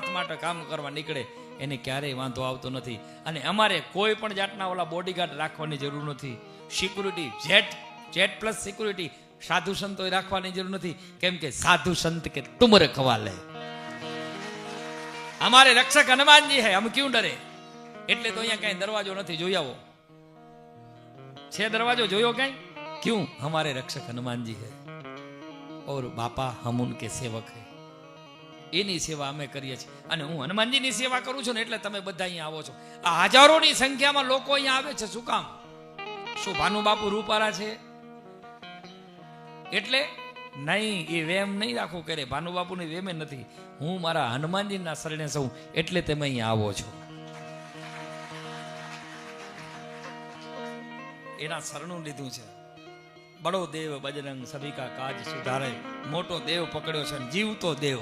સ્વાર્થ માટે કામ કરવા નીકળે એને ક્યારેય વાંધો આવતો નથી. અને અમારે કોઈ પણ જાતના ઓલા બોડીગાર્ડ રાખવાની જરૂર નથી. સિક્યુરિટી જેટ પ્લસ સિક્યુરિટી સાધુ સંતો રાખવાની જરૂર નથી. કેમ કે સાધુ સંત કે તુમરે ખવાલે, અમારે રક્ષક હનુમાનજી હે, હમ ક્યું ડરે. એટલે તો અહીંયા કઈ દરવાજો નથી, જોઈ આવો. છે દરવાજો જોયો કઈ? ક્યું? હમારે રક્ષક હનુમાનજી હે ઓર બાપા હમ ઉનકે સેવક હે. એની સેવા અમે કરીએ છીએ. અને હું હનુમાનજીની સેવા કરું છું ને એટલે તમે બધા અહીંયા આવો છો. આ હજારોની સંખ્યામાં લોકો અહીંયા આવે છે. શું કામ? શું ભાનુબાપુ રૂપારા છે એટલે નહીં? એ વેમ નહીં રાખવું કરે. ભાનુબાપુની વેમે નથી. હું મારા હનુમાનજીના શરણે છું એટલે તમે અહીંયા આવો છો. એના શરણું લીધું છે. બડો દેવ બજરંગ સભી કા કાજ સુધારે. મોટો દેવ પકડ્યો છે, જીવતો દેવ.